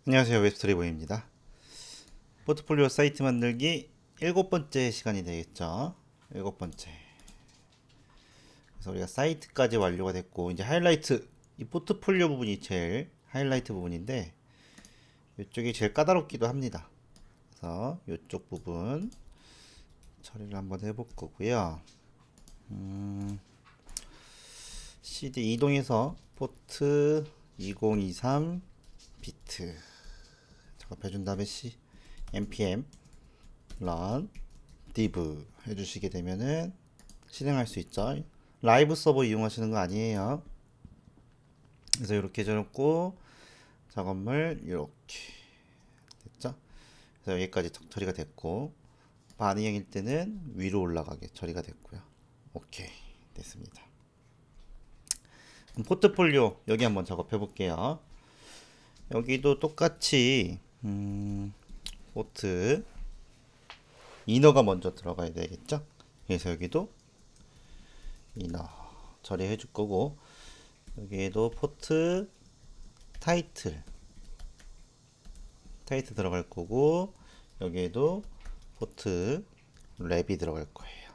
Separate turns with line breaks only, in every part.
안녕하세요. 웹스토리보입니다. 포트폴리오 사이트 만들기 일곱 번째 시간이 되겠죠. 일곱 번째. 그래서 우리가 사이트까지 완료가 됐고 이제 하이라이트, 이 포트폴리오 부분이 제일 하이라이트 부분인데 이쪽이 제일 까다롭기도 합니다. 그래서 이쪽 부분 처리를 한번 해볼 거고요. CD 이동해서 포트 2023 비트 작업해준 다음에 npm run div 해주시게 되면은 실행할 수 있죠. 라이브 서버 이용하시는 거 아니에요. 그래서 이렇게 해놓고 작업물 이렇게 됐죠. 그래서 여기까지 처리가 됐고 반응형일 때는 위로 올라가게 처리가 됐고요. 오케이 됐습니다. 그럼 포트폴리오 여기 한번 작업해 볼게요. 여기도 똑같이 포트 이너가 먼저 들어가야 되겠죠. 그래서 여기도 이너 처리해 줄 거고 여기에도 포트 타이틀 들어갈 거고 여기에도 포트 랩이 들어갈 거예요.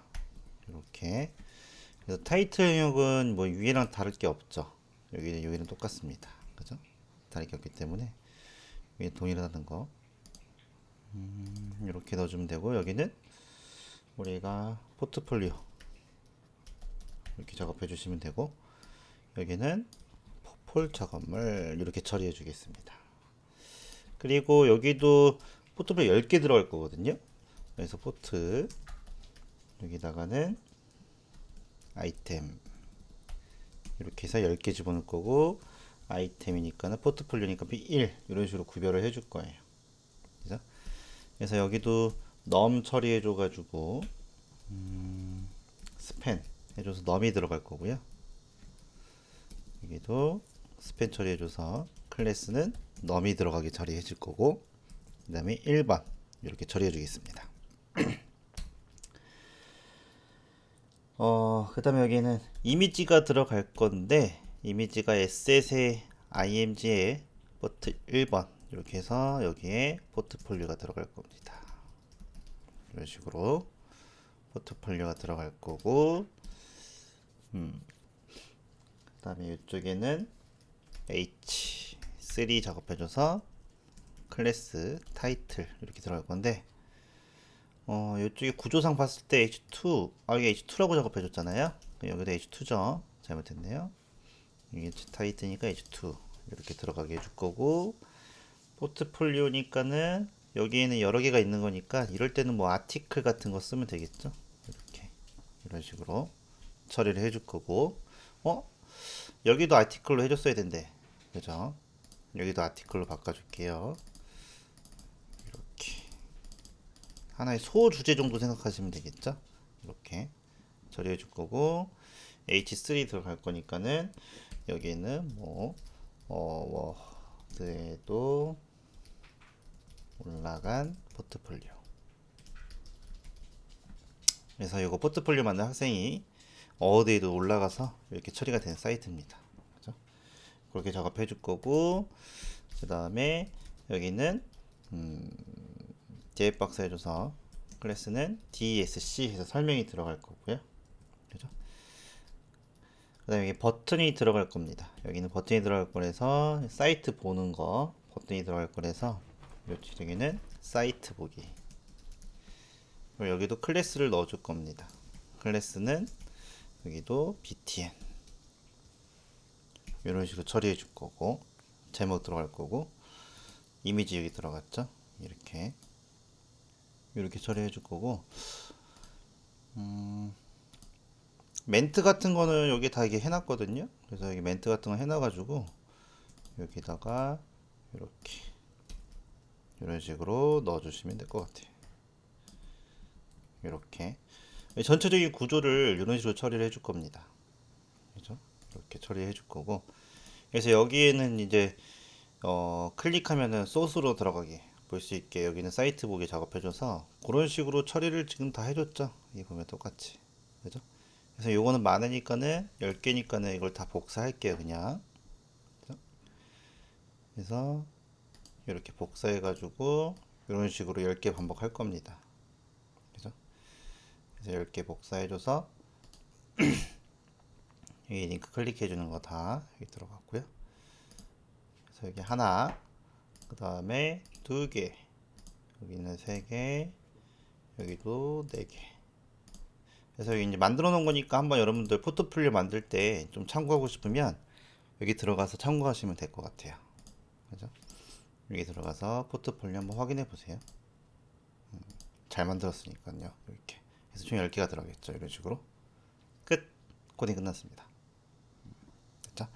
이렇게. 그래서 타이틀 영역은 뭐 위에랑 다를 게 없죠. 여기는 똑같습니다. 그죠? 다를 게 없기 때문에 위에 동일하다는 거 이렇게 넣어주면 되고 여기는 우리가 포트폴리오 이렇게 작업해 주시면 되고 여기는 폴 작업물 이렇게 처리해 주겠습니다. 그리고 여기도 포트폴리오 10개 들어갈 거거든요. 그래서 포트 여기다가는 아이템 이렇게 해서 10개 집어넣을 거고 아이템이니까는 포트폴리오니까 B1 이런 식으로 구별을 해줄 거예요. 그래서 여기도 넘 처리해 줘 가지고 스팬 해줘서 넘이 들어갈 거고요. 여기도 스팬 처리해 줘서 클래스는 넘이 들어가게 처리해 줄 거고 그 다음에 1번 이렇게 처리해 주겠습니다. 그 다음에 여기는 이미지가 들어갈 건데 이미지가 에셋의 img에 포트 1번 이렇게 해서 여기에 포트폴리오가 들어갈 겁니다. 이런 식으로 포트폴리오가 들어갈 거고 그 다음에 이쪽에는 h3 작업해줘서 클래스 타이틀 이렇게 들어갈 건데 이쪽에 구조상 봤을 때 H2 이게 H2라고 작업해줬잖아요. 여기도 H2죠. 잘못했네요. 이게 타이트니까 H2 이렇게 들어가게 해줄 거고 포트폴리오니까는 여기에는 여러 개가 있는 거니까 이럴 때는 뭐 아티클 같은 거 쓰면 되겠죠. 이렇게 이런 식으로 처리를 해줄 거고 여기도 아티클로 해줬어야 된대. 그죠? 여기도 아티클로 바꿔줄게요. 이렇게 하나의 소주제 정도 생각하시면 되겠죠? 이렇게 처리해 줄 거고 H3 들어갈 거니까는 여기는 뭐 워드에도 올라간 포트폴리오. 그래서 이거 포트폴리오 만든 학생이 어디에도 올라가서 이렇게 처리가 된 사이트입니다. 그죠? 그렇게 작업해 줄 거고 그 다음에 여기는 제이박스 해줘서 클래스는 DSC 해서 설명이 들어갈 거고요. 그죠? 그 다음에 여기 버튼이 들어갈 겁니다. 여기는 버튼이 들어갈 거라서 사이트 보는 거 버튼이 들어갈 거라서 여기는 사이트 보기. 그리고 여기도 클래스를 넣어줄 겁니다. 클래스는 여기도 btn 이런 식으로 처리해 줄 거고 제목 들어갈 거고 이미지 여기 들어갔죠. 이렇게 처리해 줄 거고 멘트 같은 거는 여기 다 이게 해놨거든요. 그래서 여기 멘트 같은 거 해놔가지고 여기다가 이렇게 이런 식으로 넣어주시면 될 것 같아요. 이렇게 전체적인 구조를 이런 식으로 처리를 해줄 겁니다. 그죠? 이렇게 처리해 줄 거고 그래서 여기에는 이제 클릭하면은 소스로 들어가게 볼 수 있게 여기는 사이트 보기 작업해줘서 그런 식으로 처리를 지금 다 해줬죠. 이 보면 똑같이 그죠? 그래서 요거는 많으니까는 10개니까는 이걸 다 복사할게요 그냥. 그죠? 그래서 이렇게 복사해 가지고 이런 식으로 10개 반복할 겁니다. 그죠? 그래서 10개 복사해 줘서 여기 링크 클릭해 주는 거 다 여기 들어갔고요. 그래서 여기 하나, 그 다음에 2개, 여기는 3개, 여기도 4개. 그래서 여기 이제 만들어 놓은 거니까 한번 여러분들 포트폴리오 만들 때 좀 참고하고 싶으면 여기 들어가서 참고하시면 될 것 같아요. 그죠? 여기 들어가서 포트폴리오 한번 확인해 보세요. 잘 만들었으니까요. 이렇게. 그래서 총 10개가 들어가겠죠. 이런 식으로. 끝. 코딩 끝났습니다. 됐죠?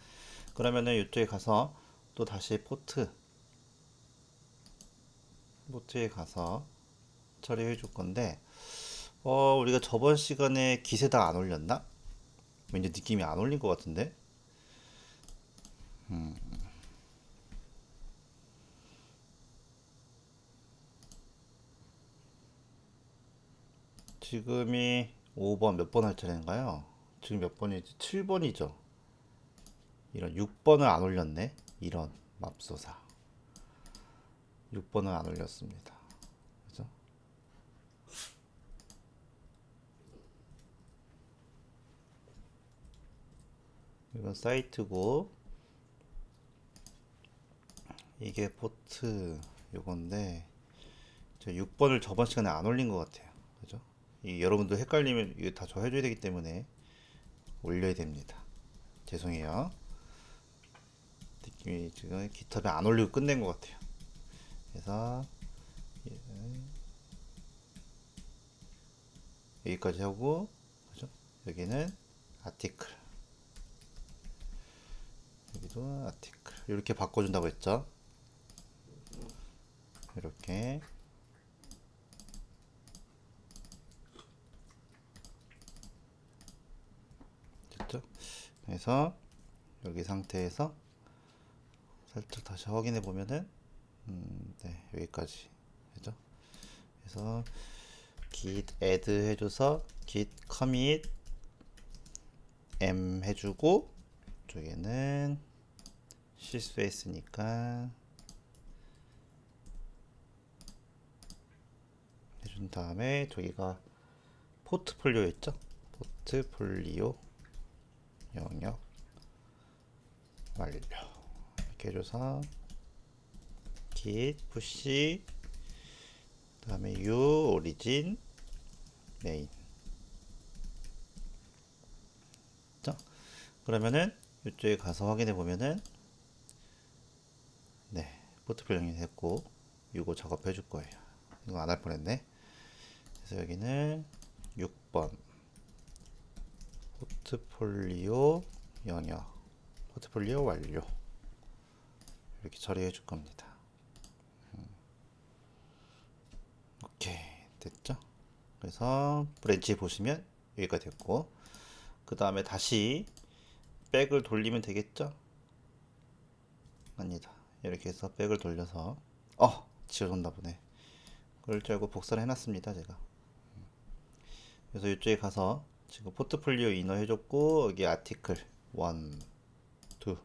그러면은 이쪽에 가서 또 다시 포트에 가서 처리해 줄 건데, 우리가 저번 시간에 기세다 안 올렸나? 왠지 느낌이 안 올린 것 같은데? 지금이 5번 몇 번 할 차례인가요? 지금 몇 번이지? 7번이죠. 이런 6번을 안 올렸네. 이런 맙소사. 6번을 안 올렸습니다. 그죠? 이건 사이트고 이게 포트 요건데 저 6번을 저번 시간에 안 올린 것 같아요. 그죠? 이 여러분들 헷갈리면 이거 다 저 해줘야 되기 때문에 올려야 됩니다. 죄송해요. 느낌이 지금 기탑에 안 올리고 끝낸 것 같아요. 그래서 여기까지 하고, 그죠? 여기는 아티클, 여기도 아티클 이렇게 바꿔준다고 했죠. 이렇게 됐죠. 그래서 여기 상태에서 살짝 다시 확인해 보면은 네, 여기까지 그죠. 그래서 git add 해줘서 git commit m 해주고, 쪽에는 실수했으니까 해준 다음에 저기가 포트폴리오 있죠. 포트폴리오 영역 완료 이렇게 해줘서 git push 그 다음에 u origin main. 그러면은 이쪽에 가서 확인해 보면은 네, 포트폴리오 영역 했고 이거 작업해 줄 거예요. 이거 안 할 뻔했네. 그래서 여기는 6번 포트폴리오 영역 포트폴리오 완료 이렇게 처리해 줄 겁니다. 오케이 됐죠. 그래서 브랜치 보시면 여기가 됐고, 그 다음에 다시 백을 돌리면 되겠죠. 아니다, 이렇게 해서 백을 돌려서 지워졌나 보네. 그럴 줄 알고 복사를 해놨습니다 제가. 그래서 이쪽에 가서 지금 포트폴리오 이너 해줬고 여기 아티클 1, 2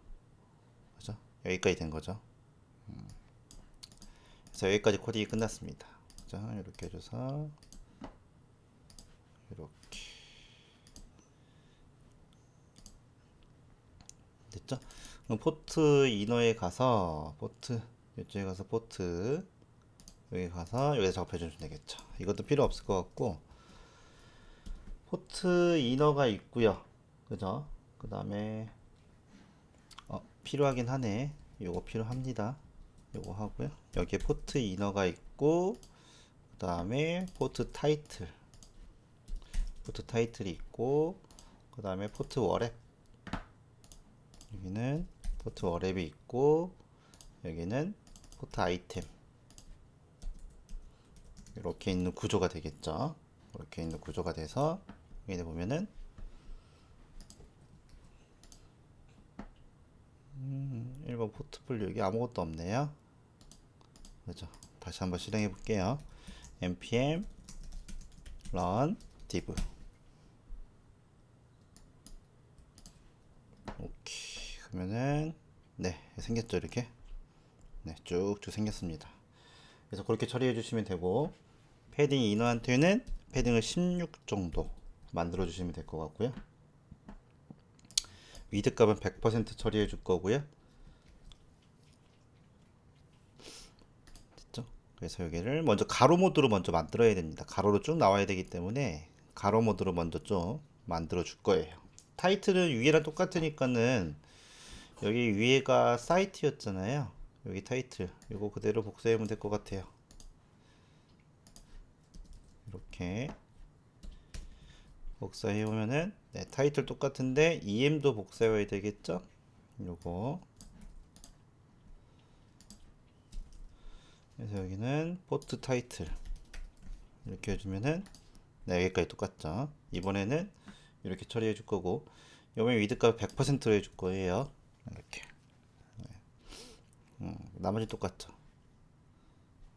그죠? 여기까지 된 거죠. 그래서 여기까지 코딩이 끝났습니다. 자, 이렇게 해줘서 이렇게 됐죠? 그럼 포트 이너에 가서 이쪽에 가서 포트 여기 가서 여기서 작업해 주시면 되겠죠. 이것도 필요 없을 것 같고, 포트 이너가 있고요. 그죠? 그 다음에 필요하긴 하네. 요거 필요합니다. 요거 하고요. 여기에 포트 이너가 있고, 그 다음에 포트 타이틀이 있고, 그 다음에 포트 워랩, 여기는 포트 워랩이 있고, 여기는 포트 아이템, 이렇게 있는 구조가 되겠죠. 이렇게 있는 구조가 돼서 여기 보면은 1번 포트폴리오 여기 아무것도 없네요. 그죠? 다시 한번 실행해 볼게요. npm run div. 오케이. 그러면은 네, 생겼죠 이렇게. 네, 쭉쭉 생겼습니다. 그래서 그렇게 처리해 주시면 되고, 패딩 이너한테는 패딩을 16 정도 만들어 주시면 될 것 같고요. 위드 값은 100% 처리해 줄 거고요. 됐죠? 그래서 여기를 먼저 가로 모드로 먼저 만들어야 됩니다. 가로로 쭉 나와야 되기 때문에 가로 모드로 먼저 좀 만들어 줄 거예요. 타이틀은 위에랑 똑같으니까는 여기 위에가 사이트였잖아요. 여기 타이틀 이거 그대로 복사하면 될 것 같아요. 이렇게 복사해 오면은 네, 타이틀 똑같은데 EM도 복사해 와야 되겠죠? 요거 그래서 여기는 포트 타이틀 이렇게 해주면은 네, 여기까지 똑같죠. 이번에는 이렇게 처리해 줄 거고 요번 위드값 100%로 해줄 거예요. 이렇게 나머지 똑같죠.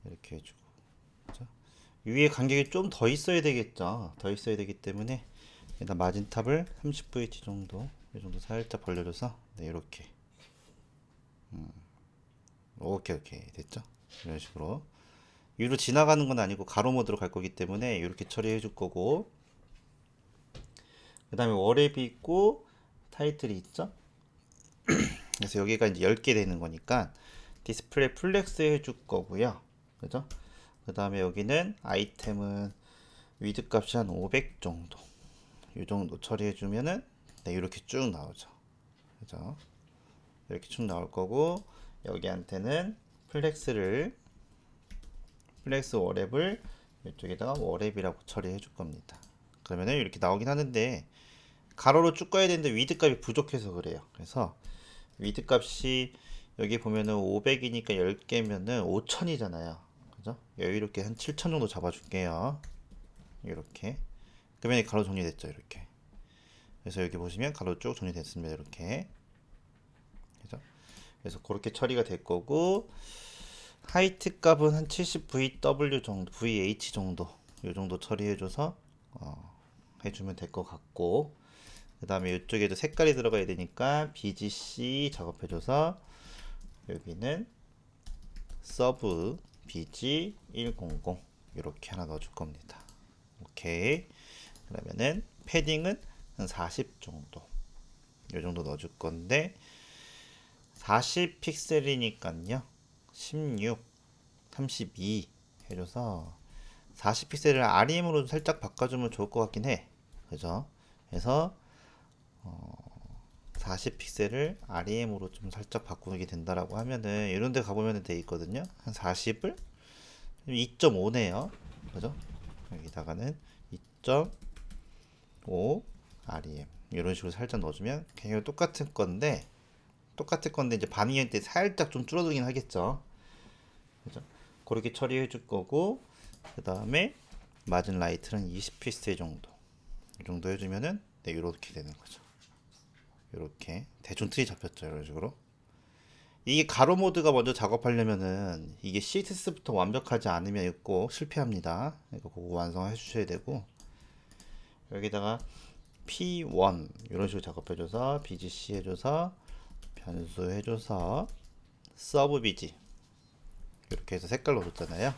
이렇게 해주고 그죠? 위에 간격이 좀 더 있어야 되겠죠. 더 있어야 되기 때문에 일단 마진탑을 30VT 정도 이 정도 살짝 벌려줘서 네, 이렇게 오케이 됐죠. 이런 식으로 위로 지나가는 건 아니고 가로 모드로 갈 거기 때문에 이렇게 처리해 줄 거고 그 다음에 워랩이 있고 타이틀이 있죠. 그래서 여기가 이제 10개 되는 거니까 디스플레이 플렉스 해줄 거고요. 그죠? 그 다음에 여기는 아이템은 위드 값이 한 500 정도. 이 정도 처리해주면은, 네, 이렇게 쭉 나오죠. 그죠? 이렇게 쭉 나올 거고, 여기한테는 플렉스 워랩을 이쪽에다가 워랩이라고 처리해 줄 겁니다. 그러면은 이렇게 나오긴 하는데, 가로로 쭉 가야 되는데 위드 값이 부족해서 그래요. 그래서 위드 값이 여기 보면은 500이니까 10개면은 5000이잖아요. 그죠? 여유롭게 한 7000 정도 잡아줄게요. 이렇게. 그러면 가로 정리됐죠. 이렇게. 그래서 여기 보시면 가로 쭉 정리됐습니다. 이렇게. 그죠? 그래서 그렇게 처리가 될 거고, 하이트 값은 한 70VW 정도, VH 정도, 이 정도 처리해줘서, 해주면 될 것 같고, 그 다음에 이쪽에도 색깔이 들어가야 되니까 BGC 작업해줘서 여기는 서브 BG100 이렇게 하나 넣어줄 겁니다. 오케이. 그러면은 패딩은 한 40 정도 이 정도 넣어줄 건데 40 픽셀이니까요 16 32 해줘서 40 픽셀을 REM으로 살짝 바꿔주면 좋을 것 같긴 해. 그죠? 그래서 40픽셀을 REM으로 좀 살짝 바꾸게 된다라고 하면은 이런 데 가보면 돼 있거든요. 한 40을 2.5네요. 그죠? 여기다가는 2.5 REM 이런 식으로 살짝 넣어주면 그냥 똑같은 건데 이제 반응할 때 살짝 좀 줄어들긴 하겠죠. 그죠? 그렇게 처리해 줄 거고 그 다음에 마진 라이트는 20픽셀 정도 이 정도 해주면은 네, 이렇게 되는 거죠. 이렇게 대충 틀이 잡혔죠. 이런 식으로 이게 가로 모드가 먼저 작업하려면은 이게 CSS부터 완벽하지 않으면 꼭 실패합니다. 그러니까 그거 완성해 주셔야 되고 여기다가 P1 이런 식으로 작업해줘서 BGC 해줘서 변수 해줘서 서브 BG 이렇게 해서 색깔 넣어줬잖아요.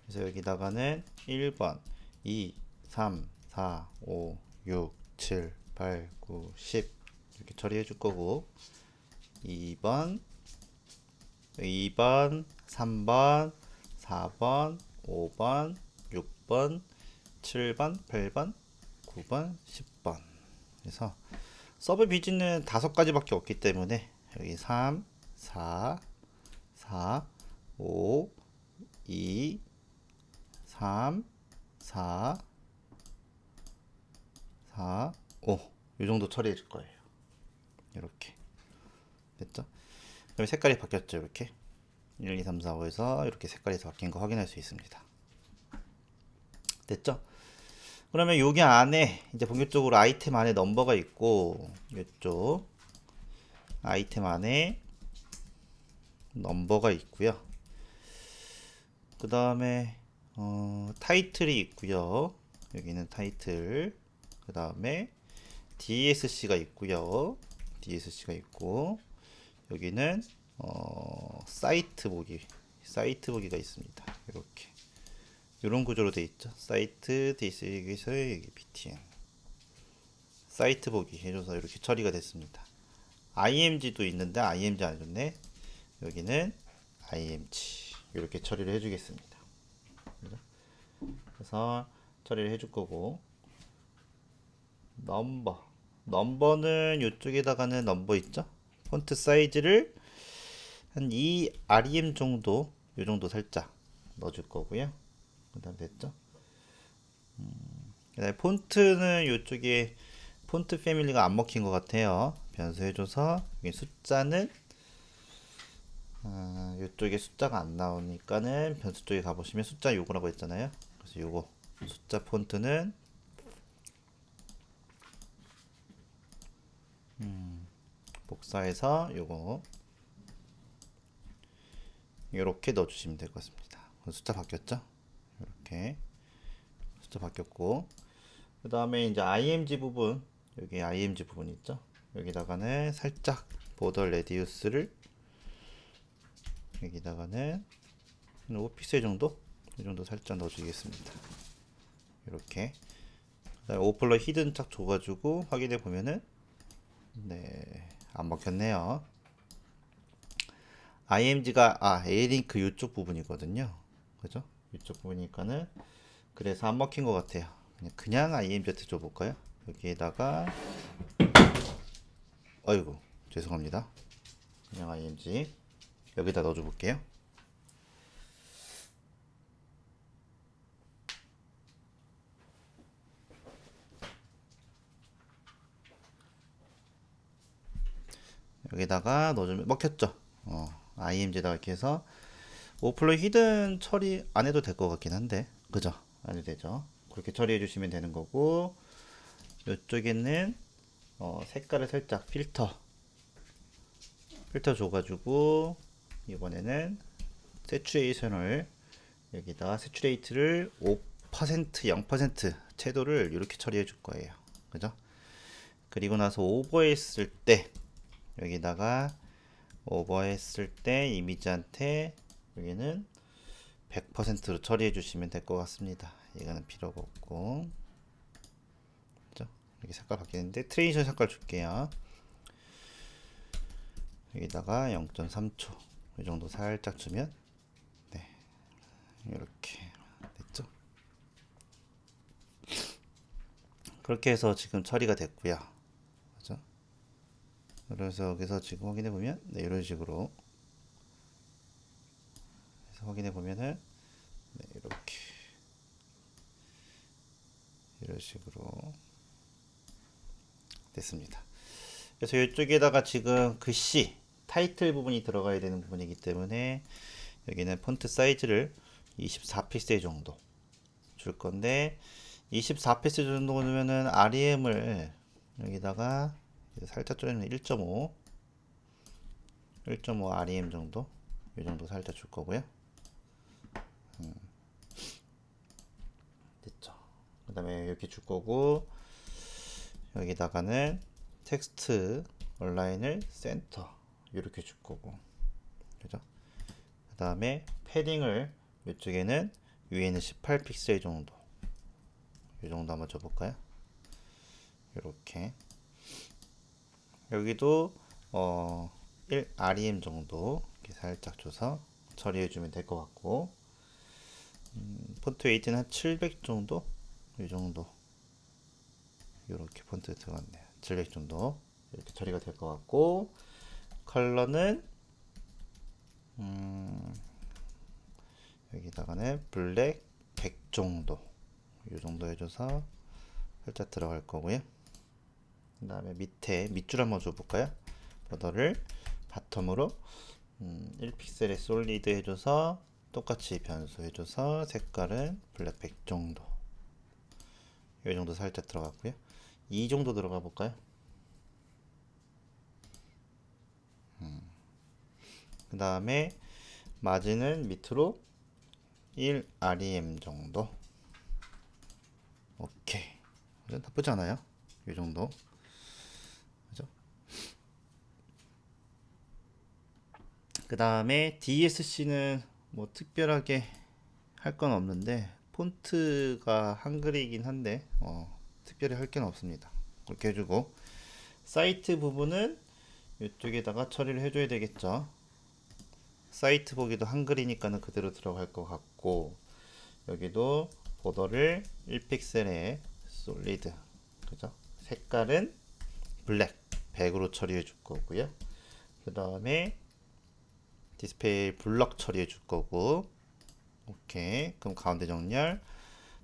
그래서 여기다가는 1번 2 3 4 5 6 7 8 9 10 이렇게 처리해 줄 거고 2번 3번 4번 5번 6번 7번 8번 9번 10번 그래서 서브 비즈는 5가지밖에 없기 때문에 여기 3 4 5 2 3 4 5 이 정도 처리해 줄 거예요. 이렇게 됐죠? 그럼 색깔이 바뀌었죠. 이렇게 1, 2, 3, 4, 5에서 이렇게 색깔이 바뀐 거 확인할 수 있습니다. 됐죠? 그러면 여기 안에 이제 본격적으로 아이템 안에 넘버가 있고 이쪽 아이템 안에 넘버가 있고요. 그 다음에 타이틀이 있고요. 여기는 타이틀. 그 다음에 DSC가 있고요. DSC가 있고 여기는 사이트 보기가 있습니다. 이렇게 이런 구조로 돼 있죠. 사이트 디스에서 여기 btn 사이트 보기 해줘서 이렇게 처리가 됐습니다. img도 있는데 img 안 줬네. 여기는 img 이렇게 처리를 해주겠습니다. 그래서 처리를 해줄 거고, 넘버는 이쪽에다가는 넘버 있죠. 폰트 사이즈를 한 2 rem 정도, 요 정도 살짝 넣어줄 거고요. 그다음 됐죠. 그다음에 폰트는 이쪽에 폰트 패밀리가 안 먹힌 것 같아요. 변수해줘서 여기 숫자는 이쪽에 숫자가 안 나오니까는 변수 쪽에 가보시면 숫자 요거라고 했잖아요. 그래서 요거 숫자 폰트는 복사해서 요거 이렇게 넣어주시면 될 것 같습니다. 숫자 바뀌었죠? 이렇게 숫자 바뀌었고, 그 다음에 이제 img 부분, 여기 img 부분 있죠? 여기다가는 살짝 보더 레디우스를 여기다가는 5픽셀 정도? 이 정도 살짝 넣어주겠습니다. 이렇게. 그다음에 오플러 히든 딱 줘가지고 확인해 보면은 네, 안 먹혔네요. img가 A링크 이쪽 부분이거든요. 그죠? 이쪽 부분이니까는 그래서 안 먹힌 것 같아요. 그냥 img 줘볼까요? 여기에다가 어이구 죄송합니다. 그냥 img 여기다 넣어줘 볼게요. 여기다가 넣어주면 먹혔죠. img에다가 이렇게 해서 오플로 히든 처리 안 해도 될 것 같긴 한데, 그죠? 안 해도 되죠. 그렇게 처리해 주시면 되는 거고, 이쪽에는 색깔을 살짝 필터 줘가지고 이번에는 세츄레이션을 여기다가 세츄레이트를 5% 0% 채도를 이렇게 처리해 줄 거예요. 그죠? 그리고 나서 오버했을 때 여기다가 오버했을 때 이미지한테 여기는 100%로 처리해 주시면 될 것 같습니다. 이거는 필요가 없고, 그죠? 이렇게 색깔 바뀌는데 트레이션 색깔 줄게요. 여기다가 0.3초 이 정도 살짝 주면 네, 이렇게 됐죠. 그렇게 해서 지금 처리가 됐고요. 그죠? 그래서 여기서 지금 확인해 보면 네, 이런 식으로 해서 확인해 보면은 네, 이렇게 이런 식으로 됐습니다. 그래서 이쪽에다가 지금 글씨 타이틀 부분이 들어가야 되는 부분이기 때문에 여기는 폰트 사이즈를 24픽셀 정도 줄 건데, 24픽셀 정도 넣으면은 REM을 여기다가 살짝 줄이면 1.5 REM 정도, 이 정도 살짝 줄 거고요. 됐죠. 그 다음에 이렇게 줄 거고, 여기다가는 텍스트 온라인을 센터 이렇게 줄 거고, 그죠? 그 다음에 패딩을 이쪽에는 위에는 18픽셀 정도, 이 정도 한번 줘볼까요? 이렇게 여기도 1 REM 정도 이렇게 살짝 줘서 처리해 주면 될 것 같고, 폰트 웨이트는 한 700 정도, 이 정도 이렇게 폰트 들어갔네요. 700 정도 이렇게 처리가 될 것 같고, 컬러는 여기다가는 블랙 100 정도, 이 정도 해줘서 살짝 들어갈 거고요. 그 다음에 밑에 밑줄 한번 줘볼까요? 보더를 바텀으로 1픽셀의 솔리드 해줘서 똑같이 변수 해줘서 색깔은 블랙 100 정도, 이 정도 살짝 들어갔고요. 이 정도 들어가 볼까요? 그 다음에 마진은 밑으로 1 REM 정도. 오케이. 나쁘지 않아요. 이 정도. 그죠? 그 다음에 DSC는 뭐 특별하게 할 건 없는데 폰트가 한글이긴 한데 특별히 할 게 없습니다. 그렇게 해주고 사이트 부분은 이쪽에다가 처리를 해줘야 되겠죠. 사이트 보기도 한글이니까는 그대로 들어갈 것 같고 여기도 보더를 1픽셀에 솔리드 그죠? 색깔은 블랙 100으로 처리해 줄 거고요. 그 다음에 디스플레이 블럭 처리해 줄 거고 오케이. 그럼 가운데 정렬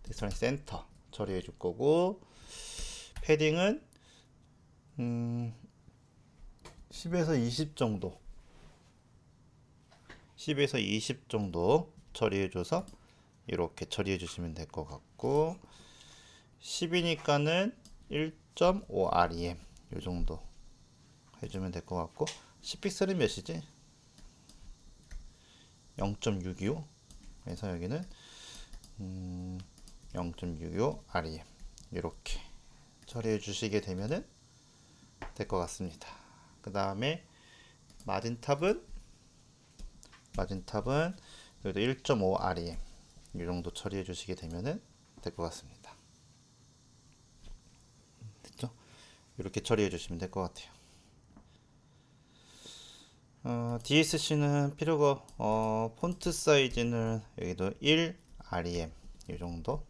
디스플레이 센터 처리해 줄 거고 패딩은 10에서 20 정도 10에서 20 정도 처리해 줘서 이렇게 처리해 주시면 될 것 같고 10이니까는 1.5 REM 요 정도 해주면 될 것 같고 10픽셀은 몇이지? 0.625 그래서 여기는 0.625 REM 이렇게 처리해 주시게 되면은 될 것 같습니다. 그 다음에 마진탑은 그래도 1.5 REM 이 정도 처리해 주시게 되면은 될 것 같습니다. 됐죠? 이렇게 처리해 주시면 될 것 같아요. DSC는 필요가 폰트 사이즈는 여기도 1 REM 이 정도.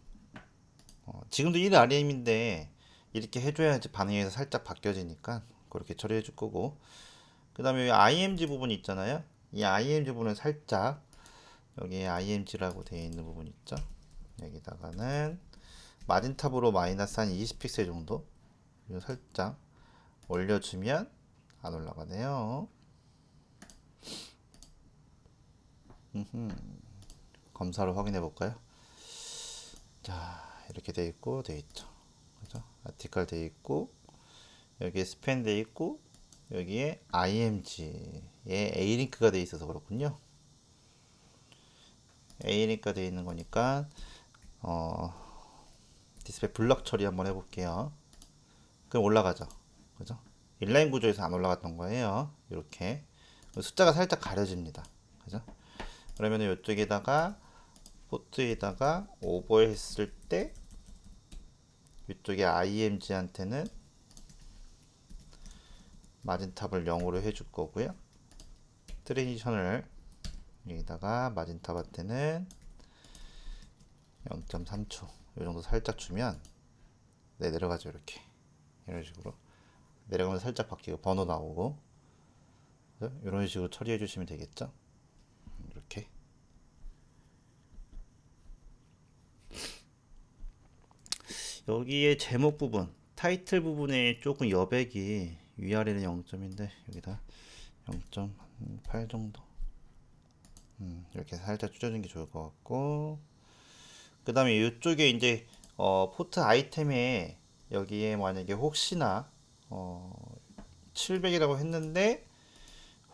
지금도 1 REM인데 이렇게 해줘야지 반응에서 살짝 바뀌어지니까 그렇게 처리해 줄 거고. 그 다음에 IMG 부분이 있잖아요. 이 IMG 부분은 살짝 여기에 IMG라고 되어 있는 부분 있죠. 여기다가는 마진탑으로 마이너스 한 20픽셀 정도 살짝 올려주면 안 올라가네요. 검사를 확인해 볼까요? 자, 이렇게 돼 있고 돼 있죠. 그죠? 아티클 돼 있고 여기에 스팬 돼 있고 여기에 IMG에 A 링크가 돼 있어서 그렇군요. A 링크가 돼 있는 거니까 디스플레이 블럭 처리 한번 해볼게요. 그럼 올라가죠. 그죠? 인라인 구조에서 안 올라갔던 거예요. 이렇게 숫자가 살짝 가려집니다. 그죠? 그러면 이쪽에다가 포트에다가 오버했을 때 이쪽에 IMG한테는 마진탑을 0으로 해줄 거고요. 트랜지션을 여기다가 마진탑한테는 0.3초 이 정도 살짝 주면 네, 내려가죠. 이렇게 이런 식으로 내려가면 살짝 바뀌고 번호 나오고 이런 식으로 처리해 주시면 되겠죠. 이렇게 여기에 제목 부분 타이틀 부분에 조금 여백이 위아래는 0점인데 여기다 0.8 정도 이렇게 살짝 줄여주는 게 좋을 것 같고 그 다음에 이쪽에 이제 포트 아이템에 여기에 만약에 혹시나 700이라고 했는데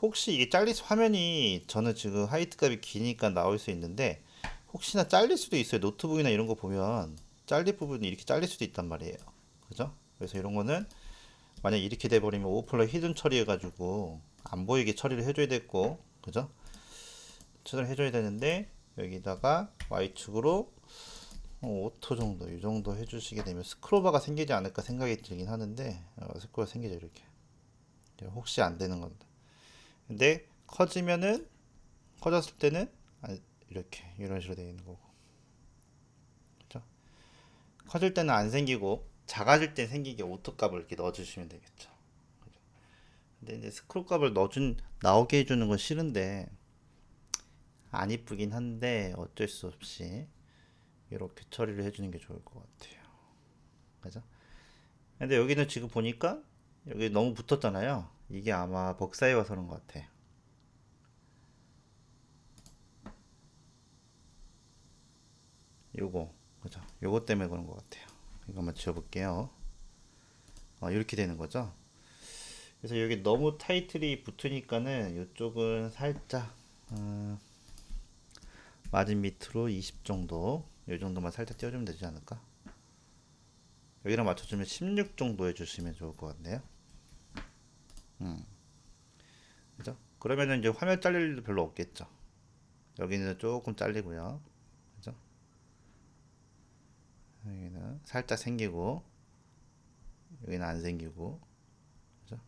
혹시 이게 잘릴 화면이 저는 지금 하이트 값이 기니까 나올 수 있는데 혹시나 잘릴 수도 있어요. 노트북이나 이런 거 보면 잘릴 부분이 이렇게 잘릴 수도 있단 말이에요. 그죠? 그래서 이런 거는 만약 이렇게 돼버리면 오버플러 히든 처리해가지고 안 보이게 처리를 해줘야 됐고 그죠? 처리를 해줘야 되는데 여기다가 Y축으로 5초 정도 이 정도 해주시게 되면 스크롤바가 생기지 않을까 생각이 들긴 하는데 스크롤 생기죠 이렇게 혹시 안 되는 건데 근데 커졌을 때는 이렇게 이런 식으로 되어 있는 거고 그죠? 커질 때는 안 생기고 작아질 때 생기게 오토 값을 이렇게 넣어주시면 되겠죠. 그죠? 근데 이제 스크롤 값을 나오게 해주는 건 싫은데 안 이쁘긴 한데 어쩔 수 없이 이렇게 처리를 해주는 게 좋을 것 같아요. 그죠? 근데 여기는 지금 보니까 여기 너무 붙었잖아요. 이게 아마 벅사에 와서 그런 것 같아. 요거 그죠? 요거 때문에 그런 것 같아요. 이거 한번 지워볼게요. 이렇게 되는 거죠. 그래서 여기 너무 타이틀이 붙으니까는 이쪽은 살짝 마진 밑으로 20 정도 이 정도만 살짝 띄워주면 되지 않을까? 여기랑 맞춰주면 16 정도 해주시면 좋을 것 같네요. 그죠? 그러면은 이제 화면 잘릴 일도 별로 없겠죠. 여기는 조금 잘리고요. 그죠? 여기는 살짝 생기고, 여기는 안 생기고, 그죠?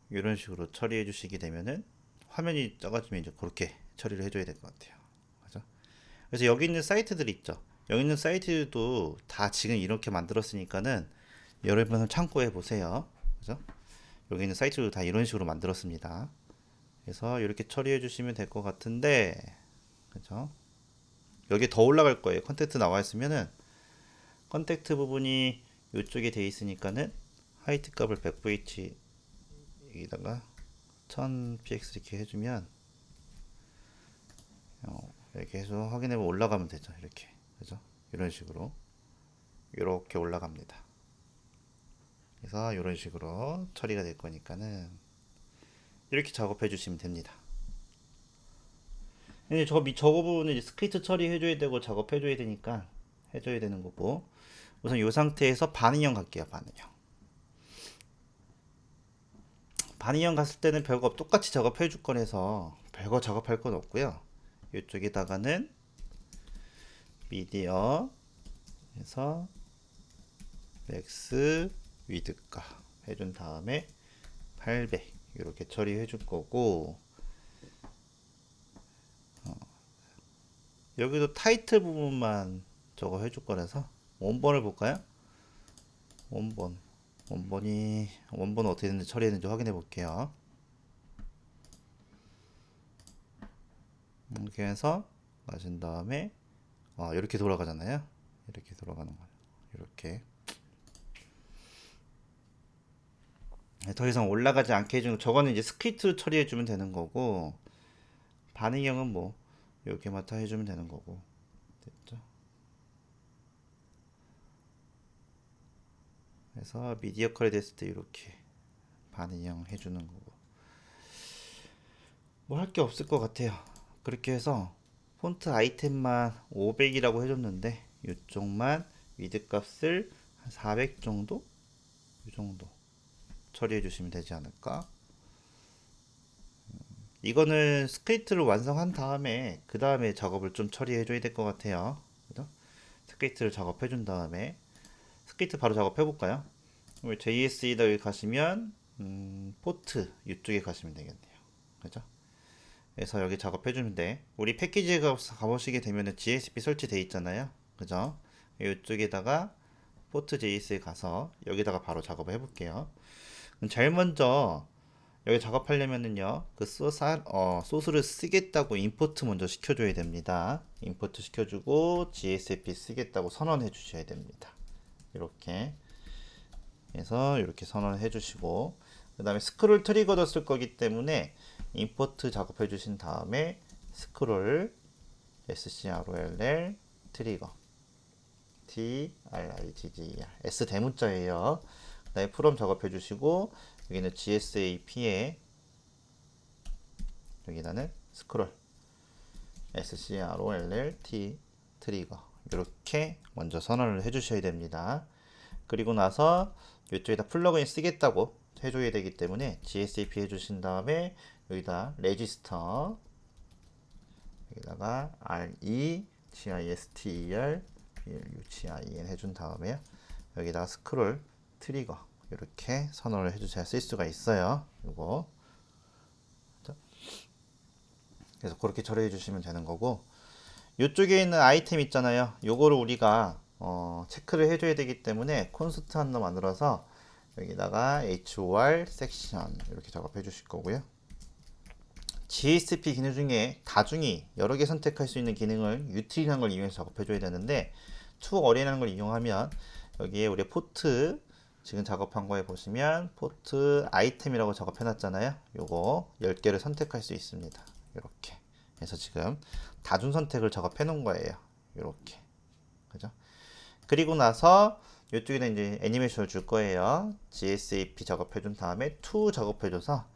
이런 식으로 처리해 주시게 되면은 화면이 작아지면 이제 그렇게 처리를 해줘야 될 것 같아요. 그죠? 그래서 여기 있는 사이트들 있죠. 여기 있는 사이트도 다 지금 이렇게 만들었으니까는 여러분 참고해 보세요. 그죠? 여기 있는 사이트도 다 이런 식으로 만들었습니다. 그래서 이렇게 처리해 주시면 될 것 같은데, 그죠? 여기 더 올라갈 거예요. 컨택트 나와 있으면은 컨택트 부분이 이쪽에 돼 있으니까는 하이트 값을 100VH 여기다가 1000px 이렇게 해주면 이렇게 해서 확인해보면 올라가면 되죠. 이렇게, 그죠? 이런 식으로 이렇게 올라갑니다. 그래서 이런 식으로 처리가 될 거니까는 이렇게 작업해 주시면 됩니다. 근데 저거 부분은 이제 스크립트 처리해줘야 되고 작업해줘야 되니까 해줘야 되는 거고, 우선 이 상태에서 반응형 갈게요. 반응형 갔을 때는 별거 똑같이 작업해 줄 거라서 별거 작업할 건 없고요. 이쪽에다가는 미디어 해서 맥스 위드가 해준 다음에 800 이렇게 처리해 줄 거고, 여기도 타이틀 부분만 저거 해줄 거라서 원본을 볼까요? 원본은 어떻게 됐는지 처리했는지 확인해 볼게요. 이렇게 해서 마신 다음에 이렇게 돌아가잖아요. 이렇게 돌아가는 거예요. 이렇게 더 이상 올라가지 않게 해주는 저거는 이제 스크립트 처리해 주면 되는 거고, 반응형은 뭐 이렇게 맡아 해주면 되는 거고. 됐죠? 그래서 미디어 컬이 됐을 때 이렇게 반응형 해주는 거고, 뭐 할 게 없을 것 같아요. 그렇게 해서 폰트 아이템만 500이라고 해줬는데 이쪽만 위드 값을 한 400 정도? 이 정도 처리해 주시면 되지 않을까? 이거는 스크립트를 완성한 다음에 그 다음에 작업을 좀 처리해 줘야 될 것 같아요. 그죠? 스크립트를 작업해 준 다음에 스크립트 바로 작업해 볼까요? JS에다 여기 가시면 포트 이쪽에 가시면 되겠네요. 그죠? 그래서 여기 작업해 주면 돼. 우리 패키지에 가보시게 되면은 GSP 설치돼 있잖아요. 그죠? 이쪽에다가 포트 JS에 가서 여기다가 바로 작업을 해볼게요. 제일 먼저 여기 작업하려면은요, 그 소스를 쓰겠다고 임포트 먼저 시켜줘야 됩니다. 임포트 시켜주고 GSP 쓰겠다고 선언해 주셔야 됩니다. 이렇게 해서 이렇게 선언해 주시고, 그 다음에 스크롤 트리거도 쓸 거기 때문에 임포트 작업해 주신 다음에 스크롤 scroll 트리거 trigger s 대문자예요. 그다음에 프롬 작업해 주시고, 여기는 GSAP에 여기다는 스크롤 scroll 트리거 이렇게 먼저 선언을 해 주셔야 됩니다. 그리고 나서 이쪽에다 플러그인 쓰겠다고 해줘야 되기 때문에 GSAP 해주신 다음에 여기다 레지스터 여기다가 REGISTER UCIN 해준 다음에 여기다가 스크롤 트리거 이렇게 선언을 해주셔야 쓸 수가 있어요. 요거 그래서 그렇게 처리해 주시면 되는 거고, 이쪽에 있는 아이템 있잖아요. 요거를 우리가 체크를 해줘야 되기 때문에 콘스트 하나 만들어서 여기다가 HOR 섹션 이렇게 작업해 주실 거고요. GSP 기능 중에 다중이 여러 개 선택할 수 있는 기능을 유틸이라는 걸 이용해서 작업해 줘야 되는데, toOr이라는 걸 이용하면 여기에 우리 포트 지금 작업한 거에 보시면 포트 아이템이라고 작업해 놨잖아요. 요거 10개를 선택할 수 있습니다. 이렇게 해서 지금 다중 선택을 작업해 놓은 거예요. 이렇게, 그죠? 그리고 나서 이쪽에는 이제 애니메이션을 줄 거예요. GSAP 작업해 준 다음에 to 작업해 줘서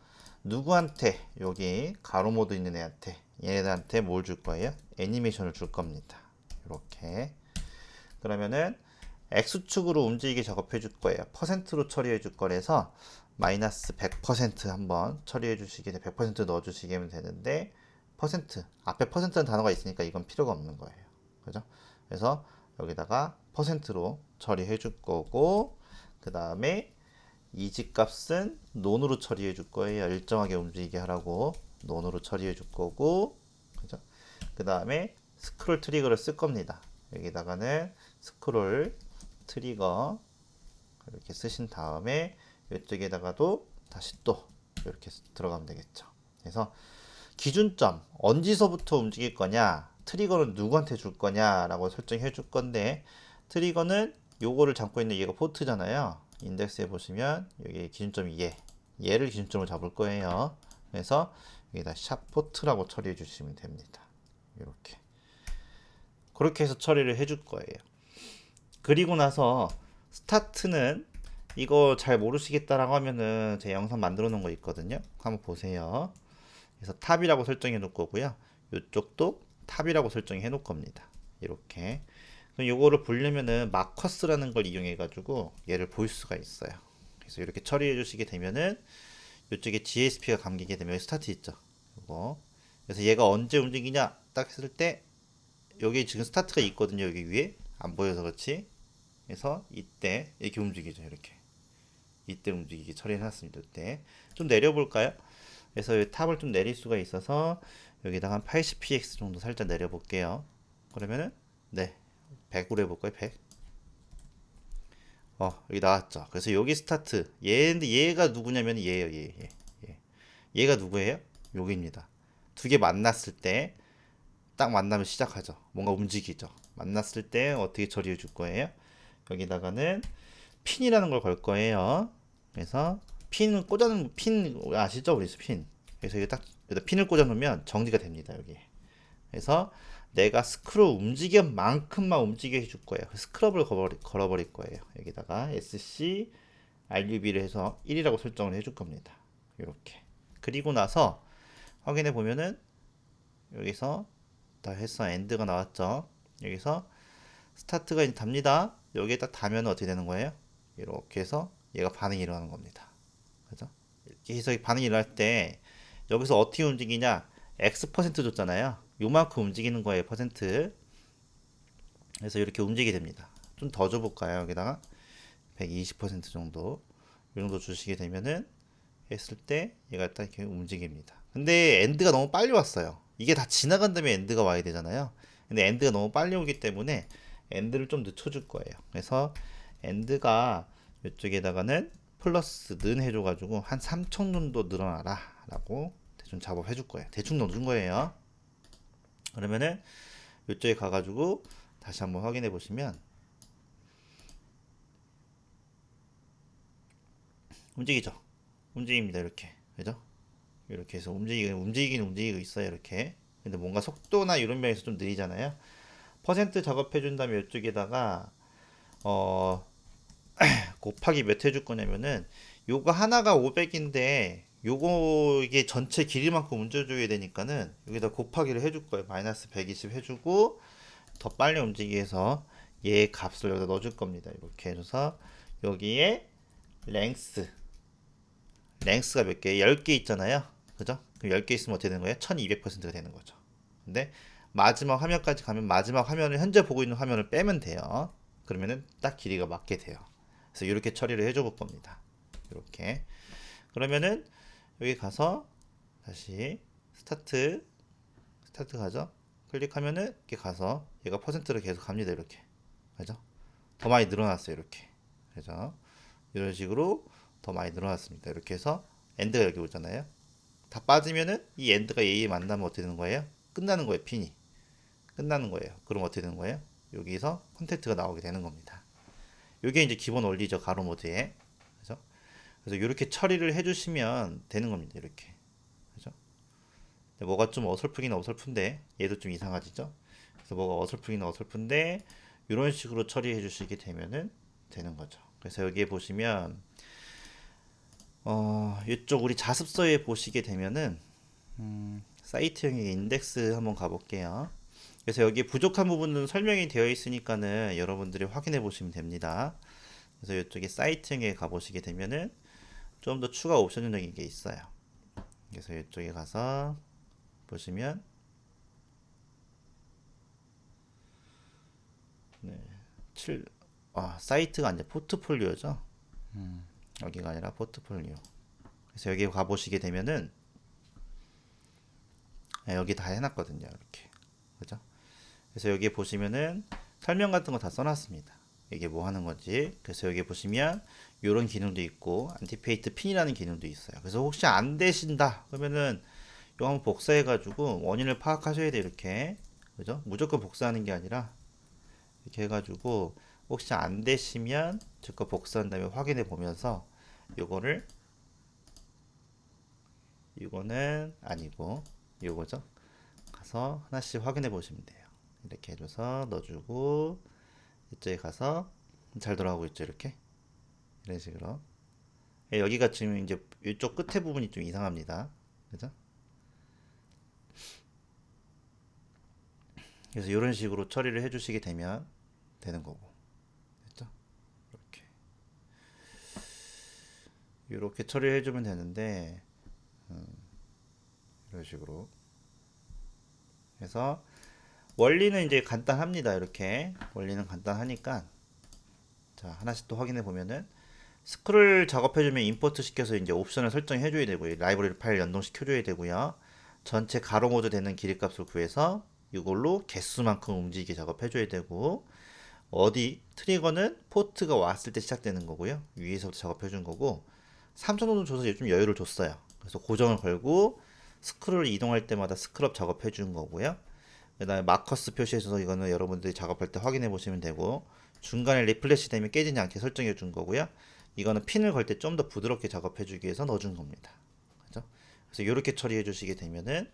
누구한테, 여기 가로 모드 있는 애한테, 얘네들한테 뭘 줄 거예요? 애니메이션을 줄 겁니다. 이렇게. 그러면은 X축으로 움직이게 작업해 줄 거예요. 퍼센트로 처리해 줄 거라서 마이너스 100% 한번 처리해 주시게 100% 넣어 주시면 되는데 퍼센트 앞에 퍼센트는 단어가 있으니까 이건 필요가 없는 거예요. 그죠? 그래서 여기다가 퍼센트로 처리해 줄 거고 그 다음에 이지값은 논으로 처리해 줄 거예요. 일정하게 움직이게 하라고 논으로 처리해 줄 거고 그죠? 그 다음에 스크롤 트리거를 쓸 겁니다. 여기다가는 스크롤 트리거 이렇게 쓰신 다음에 이쪽에다가도 다시 또 이렇게 들어가면 되겠죠. 그래서 기준점 언제서부터 움직일 거냐, 트리거는 누구한테 줄 거냐라고 설정해 줄 건데 트리거는 요거를 잡고 있는 얘가 포트잖아요. 인덱스에 보시면 여기 기준점이 얘를 기준점으로 잡을 거예요. 그래서 여기다 샵 포트라고 처리해 주시면 됩니다. 이렇게 그렇게 해서 처리를 해줄 거예요. 그리고 나서 스타트는 이거 잘 모르시겠다라고 하면은 제 영상 만들어 놓은 거 있거든요. 한번 보세요. 그래서 탑이라고 설정해 놓을 거고요. 이쪽도 탑이라고 설정해 놓을 겁니다. 이렇게. 그럼 요거를 보려면은 마커스라는 걸 이용해 가지고 얘를 볼 수가 있어요. 그래서 이렇게 처리해 주시게 되면은 이쪽에 GSP가 감기게 되면 여기 스타트 있죠. 이거. 그래서 얘가 언제 움직이냐 딱 했을 때 여기 지금 스타트가 있거든요. 여기 위에 안 보여서 그렇지. 그래서 이때 이렇게 움직이죠. 이렇게 이때 움직이게 처리해놨습니다. 이때 좀 내려볼까요? 그래서 이 탑을 좀 내릴 수가 있어서 여기다가 한 80px 정도 살짝 내려볼게요. 그러면은 네 100으로 해볼까요? 100. 여기 나왔죠. 그래서 여기 스타트 얘인데 얘가 누구냐면 얘예요. 얘. 얘가 누구예요? 여기입니다. 두 개 만났을 때 딱 만나면 시작하죠. 뭔가 움직이죠. 만났을 때 어떻게 처리해 줄 거예요? 여기다가는 핀이라는 걸 걸 거예요. 그래서 핀을 꽂아놓은 핀 아시죠? 우리 핀. 그래서 이게 딱 여기다 핀을 꽂아놓으면 정지가 됩니다. 여기. 그래서 내가 스크롤 움직인 만큼만 움직여 해줄 거예요. 스크럽을 걸어버릴 거예요. 여기다가 SC RUB를 해서 1이라고 설정을 해줄 겁니다. 이렇게. 그리고 나서 확인해 보면은 여기서 다 해서 엔드가 나왔죠. 여기서 스타트가 이제 답니다. 여기에 딱 닿으면 어떻게 되는 거예요? 이렇게 해서 얘가 반응이 일어나는 겁니다. 그죠? 이렇게 해서 반응이 일어날 때 여기서 어떻게 움직이냐? X% 줬잖아요. 요만큼 움직이는 거예요. 퍼센트. 그래서 이렇게 움직이게 됩니다. 좀 더 줘볼까요? 여기다가 120% 정도 이 정도 주시게 되면은 했을 때 얘가 딱 이렇게 움직입니다. 근데 엔드가 너무 빨리 왔어요. 이게 다 지나간 다음에 엔드가 와야 되잖아요. 근데 엔드가 너무 빨리 오기 때문에 엔드를 좀 늦춰줄 거예요. 그래서 엔드가 이쪽에다가는 플러스 는 해줘가지고 한 3천 정도 늘어나라 라고 대충 작업해 줄 거예요. 대충 넣어준 거예요. 그러면은 이쪽에 가가지고 다시 한번 확인해 보시면 움직이죠. 움직입니다. 이렇게. 그죠? 이렇게 해서 움직이고 있어요. 이렇게. 근데 뭔가 속도나 이런 면에서 좀 느리잖아요. 퍼센트 작업해 준 다음에 이쪽에다가 어 곱하기 몇 해줄 거냐면은 요거 하나가 500인데 요거 이게 전체 길이만큼 움직여줘야 되니까는 여기다 곱하기를 해줄 거예요. 마이너스 120 해주고 더 빨리 움직이게 해서 얘 값을 여기다 넣어줄 겁니다. 이렇게 해줘서 여기에 랭스 랭스가 몇 개? 10개 있잖아요. 그죠? 그럼 10개 있으면 어떻게 되는 거예요? 1200%가 되는 거죠. 근데 마지막 화면까지 가면 마지막 화면을 현재 보고 있는 화면을 빼면 돼요. 그러면은 딱 길이가 맞게 돼요. 그래서 이렇게 처리를 해줘 볼 겁니다. 이렇게. 그러면은 여기 가서 다시 스타트 가죠. 클릭하면은 이렇게 가서 얘가 퍼센트로 계속 갑니다. 이렇게. 그죠? 더 많이 늘어났어요. 이렇게. 그죠? 이런 식으로 더 많이 늘어났습니다. 이렇게 해서 엔드가 여기 오잖아요. 다 빠지면은 이 엔드가 A에 만나면 어떻게 되는 거예요? 끝나는 거예요. 핀이. 끝나는 거예요. 그럼 어떻게 되는 거예요? 여기서 콘텐츠가 나오게 되는 겁니다. 이게 이제 기본 원리죠. 가로 모드에. 그죠? 그래서 이렇게 처리를 해주시면 되는 겁니다. 이렇게. 그죠? 뭐가 좀 어설프긴 어설픈데 얘도 좀 이상하지죠? 그래서 뭐가 어설프긴 어설픈데 이런 식으로 처리해 주시게 되면은 되는 거죠. 그래서 여기에 보시면 이쪽 우리 자습서에 보시게 되면은 사이트형의 인덱스 한번 가볼게요. 그래서 여기 부족한 부분은 설명이 되어 있으니까는 여러분들이 확인해 보시면 됩니다. 그래서 이쪽에 사이트형에 가보시게 되면은 좀 더 추가 옵션적인 게 있어요. 그래서 이쪽에 가서 보시면 네, 7, 사이트가 아니라 포트폴리오죠. 여기가 아니라 포트폴리오. 그래서 여기 가보시게 되면은 여기 다 해놨거든요. 이렇게. 그죠? 그래서 여기 보시면은 설명 같은 거 다 써놨습니다. 이게 뭐 하는 건지. 그래서 여기 보시면 이런 기능도 있고 안티페이트 핀이라는 기능도 있어요. 그래서 혹시 안 되신다 그러면은 이거 한번 복사해가지고 원인을 파악하셔야 돼요. 이렇게. 그죠? 무조건 복사하는 게 아니라 이렇게 해가지고 혹시 안 되시면 제거 복사한 다음에 확인해 보면서 요거를 이거는 아니고 요거죠. 가서 하나씩 확인해 보시면 돼요. 이렇게 해줘서 넣어주고 이쪽에 가서 잘 돌아가고 있죠. 이렇게 이런 식으로. 여기가 지금 이제 이쪽 끝에 부분이 좀 이상합니다. 그죠? 그래서 이런 식으로 처리를 해주시게 되면 되는 거고, 됐죠? 이렇게 이렇게 처리를 해주면 되는데 이런 식으로 해서 원리는 이제 간단합니다. 이렇게 원리는 간단하니까 자 하나씩 또 확인해 보면은 스크롤 작업해주면 임포트 시켜서 이제 옵션을 설정해줘야 되고요. 라이브러리 파일 연동시켜줘야 되고요. 전체 가로 모드 되는 길이 값을 구해서 이걸로 개수만큼 움직이게 작업해줘야 되고 어디 트리거는 포트가 왔을 때 시작되는 거고요. 위에서부터 작업해준 거고 3,000원도 줘서 좀 여유를 줬어요. 그래서 고정을 걸고 스크롤 이동할 때마다 스크럽 작업해준 거고요. 그 다음에 마커스 표시해서 이거는 여러분들이 작업할 때 확인해 보시면 되고 중간에 리플래시 되면 깨지지 않게 설정해 준 거고요. 이거는 핀을 걸 때 좀 더 부드럽게 작업해 주기 위해서 넣어 준 겁니다. 그죠? 그래서 이렇게 처리해 주시게 되면은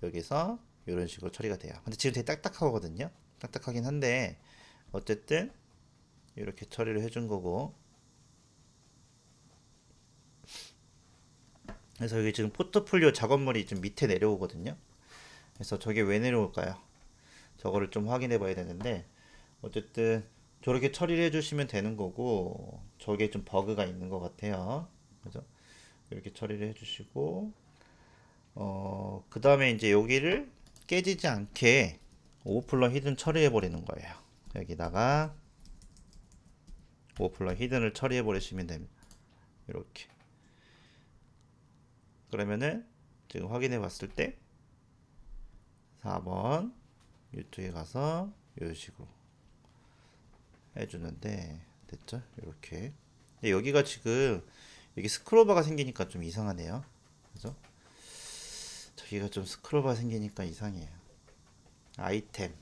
여기서 이런 식으로 처리가 돼요. 근데 지금 되게 딱딱하거든요. 딱딱하긴 한데 어쨌든 이렇게 처리를 해준 거고 그래서 여기 지금 포트폴리오 작업물이 좀 밑에 내려오거든요. 그래서 저게 왜 내려올까요? 저거를 좀 확인해 봐야 되는데 어쨌든 저렇게 처리를 해주시면 되는 거고 저게 좀 버그가 있는 것 같아요. 그죠? 이렇게 처리를 해주시고 그 다음에 이제 여기를 깨지지 않게 오버플러 히든 처리해 버리는 거예요. 여기다가 오버플러 히든을 처리해 버리시면 됩니다. 이렇게 그러면은 지금 확인해 봤을 때 4번 이쪽에 가서 이런 식으로 해주는데 됐죠? 이렇게. 근데 여기가 지금 여기 스크롤바가 생기니까 좀 이상하네요. 그죠? 저기가 좀 스크롤바가 생기니까 이상해요. 아이템,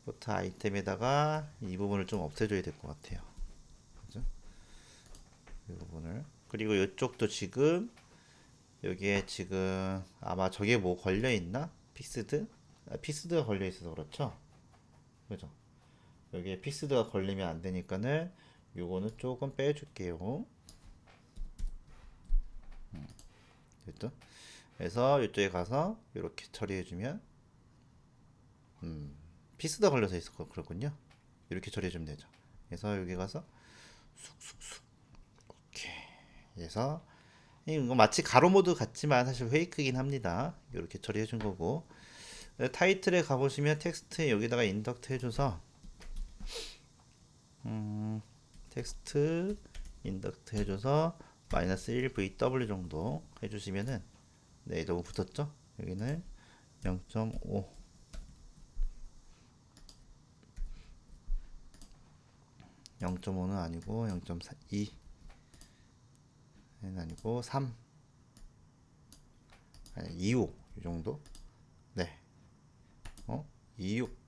포트 아이템에다가 이 부분을 좀 없애줘야 될 것 같아요. 그죠? 이 부분을. 그리고 이쪽도 지금 여기에 지금 아마 저게 뭐 걸려 있나? 픽스드? 픽스드가 걸려 있어서 그렇죠? 그죠? 여기에 픽스드가 걸리면 안 되니까는 요거는 조금 빼줄게요. 됐죠? 그래서 이쪽에 가서 이렇게 처리해주면 픽스드가 걸려서 있을 거 그렇군요. 이렇게 처리해주면 되죠. 그래서 여기 가서 쑥쑥쑥 오케이. 그래서 이거 마치 가로 모드 같지만 사실 페이크긴 합니다. 이렇게 처리해준 거고 타이틀에 가보시면 텍스트 여기다가 인덕트 해줘서 텍스트 인덕트 해줘서 마이너스 1 VW 정도 해주시면은 네 너무 붙었죠? 여기는 0.5 0.5는 아니고 0.2는 아니고 3 아니 25 이 정도 네 26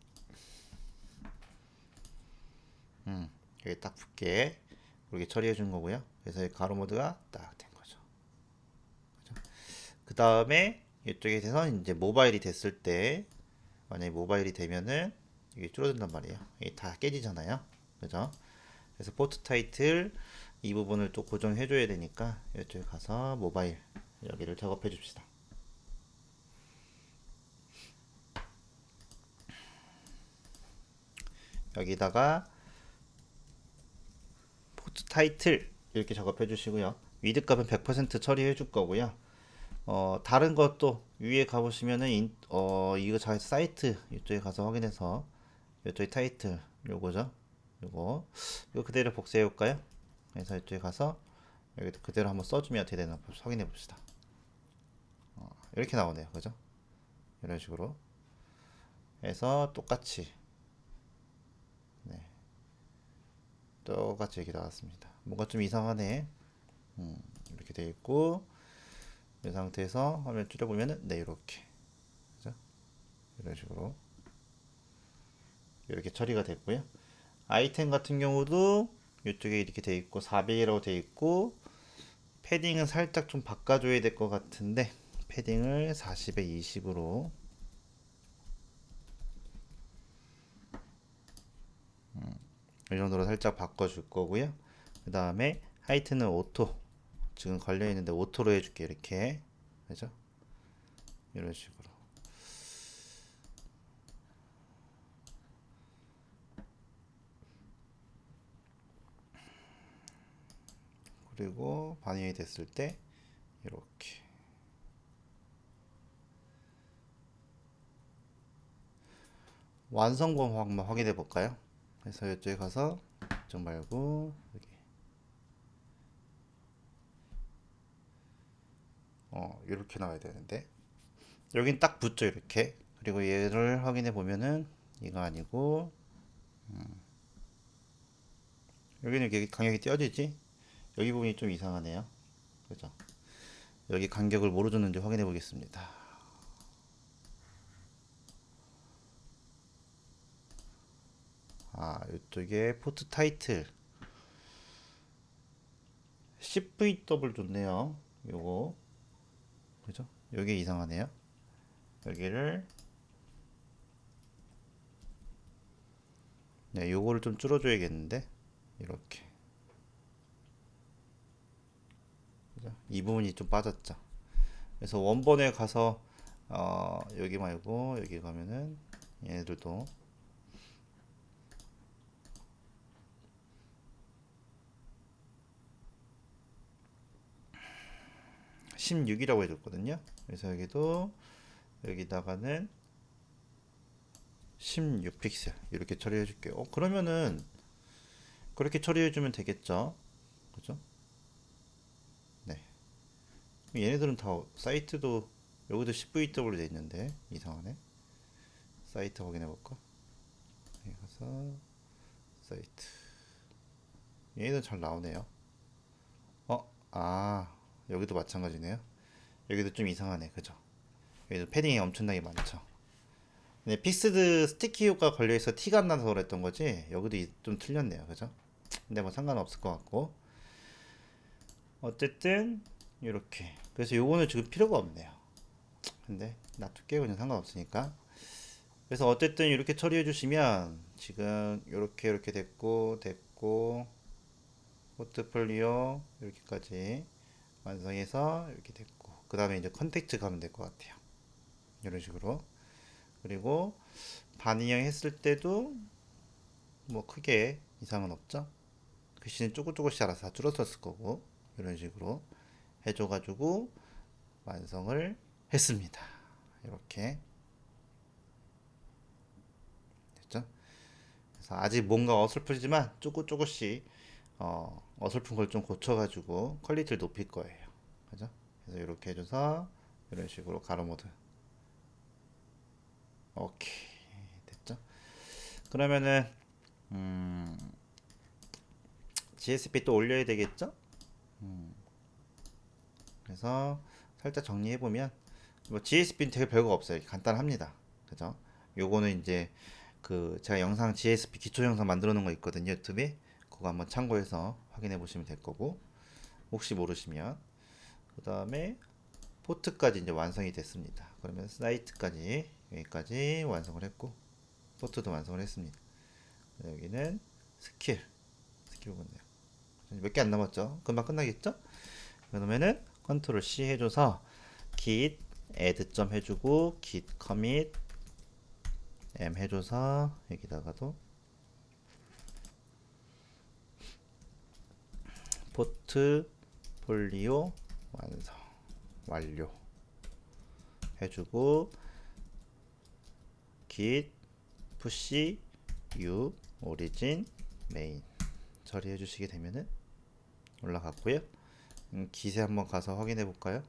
여기 딱 붙게 그렇게 처리해 준 거고요. 그래서 가로 모드가 딱 된 거죠. 그 다음에 이쪽에 대해서 이제 모바일이 됐을 때 만약에 모바일이 되면은 이게 줄어든단 말이에요. 이게 다 깨지잖아요. 그죠? 그래서 포트 타이틀 이 부분을 또 고정해 줘야 되니까 이쪽에 가서 모바일 여기를 작업해 줍시다. 여기다가 포트 타이틀 이렇게 작업해 주시고요. 위드 값은 100% 처리해 줄 거고요. 다른 것도 위에 가보시면은 이거 자 사이트 이쪽에 가서 확인해서 이쪽에 타이틀 요거죠. 요거 그대로 복사해 볼까요? 그래서 이쪽에 가서 여기 그대로 한번 써주면 어떻게 되나 확인해 봅시다. 이렇게 나오네요, 그죠? 이런 식으로 해서 똑같이 똑같이 이렇게 나왔습니다. 뭔가 좀 이상하네. 이렇게 돼 있고 이 상태에서 화면 줄여보면은 이렇게 그죠? 이런 식으로 이렇게 처리가 됐고요. 아이템 같은 경우도 이쪽에 이렇게 돼 있고 400이라고 돼 있고 패딩은 살짝 좀 바꿔줘야 될 것 같은데 패딩을 40에 20으로 이 정도로 살짝 바꿔줄 거고요. 그 다음에 하이트는 오토 지금 걸려 있는데 오토로 해줄게 이렇게 그죠? 이런 식으로 그리고 반영이 됐을 때 이렇게 완성본 한번 확인해 볼까요? 그래서 이쪽에 가서 이쪽 말고 여기 이렇게 나와야 되는데 여긴 딱 붙죠 이렇게. 그리고 얘를 확인해 보면은 이거 아니고 여기는 이렇게 간격이 띄어지지. 여기 부분이 좀 이상하네요, 그죠? 여기 간격을 뭐로 줬는지 확인해 보겠습니다. 이쪽에 포트 타이틀 CVW 좋네요. 요거 그죠? 여기 이상하네요. 여기를 요거를 좀 줄여줘야겠는데 이렇게 그죠? 이 부분이 좀 빠졌죠. 그래서 원본에 가서 여기 말고 여기 가면은 얘네들도 16이라고 해줬거든요. 그래서 여기도 여기다가는 16픽셀 이렇게 처리해 줄게요. 그러면은 그렇게 처리해 주면 되겠죠. 그죠? 네. 얘네들은 다 사이트도 여기도 CVW 돼 있는데 이상하네. 사이트 확인해 볼까? 여기 가서 사이트. 얘네들 잘 나오네요. 여기도 마찬가지네요. 여기도 좀 이상하네. 그죠? 여기도 패딩이 엄청나게 많죠. 네, 픽스드 스티키 효과 걸려있어 티가 안 나서 그랬던 거지. 여기도 좀 틀렸네요. 그죠? 근데 뭐 상관없을 것 같고. 어쨌든, 이렇게. 그래서 요거는 지금 필요가 없네요. 근데, 놔둘게요. 그냥 상관없으니까. 그래서 어쨌든 이렇게 처리해 주시면, 지금, 이렇게 됐고, 포트폴리오, 이렇게까지 완성해서 이렇게 됐고. 그 다음에 이제 컨택트 가면 될 것 같아요. 이런 식으로. 그리고, 반인형 했을 때도, 뭐 크게 이상은 없죠. 글씨는 조금씩 알아서 다 줄어들었을 거고 이런 식으로 해줘가지고 완성을 했습니다. 이렇게 됐죠? 그래서 아직 뭔가 어설프지만 조금씩 어설픈 걸 좀 고쳐가지고 퀄리티를 높일 거예요. 그죠? 그래서 이렇게 해줘서 이런 식으로 가로 모드 오케이 됐죠? 그러면은 GSP 또 올려야 되겠죠? 그래서 살짝 정리해 보면 뭐 GSP는 되게 별거 없어요. 간단합니다. 그죠? 요거는 이제 그 제가 영상 GSP 기초 영상 만들어 놓은 거 있거든요. 유튜브에. 그거 한번 참고해서 확인해 보시면 될 거고. 혹시 모르시면 그다음에 포트까지 이제 완성이 됐습니다. 그러면 사이트까지 여기까지 완성을 했고 포트도 완성을 했습니다. 여기는 스킬 보네요. 몇 개 안 남았죠? 금방 끝나겠죠? 그러면은 컨트롤 C 해줘서 git add 점 해주고 git commit m 해줘서 여기다가도 포트 포트폴리오 완성 완료 해주고 git push u origin main 처리해 주시게 되면은 올라갔고요. 기세 한번 가서 확인해 볼까요?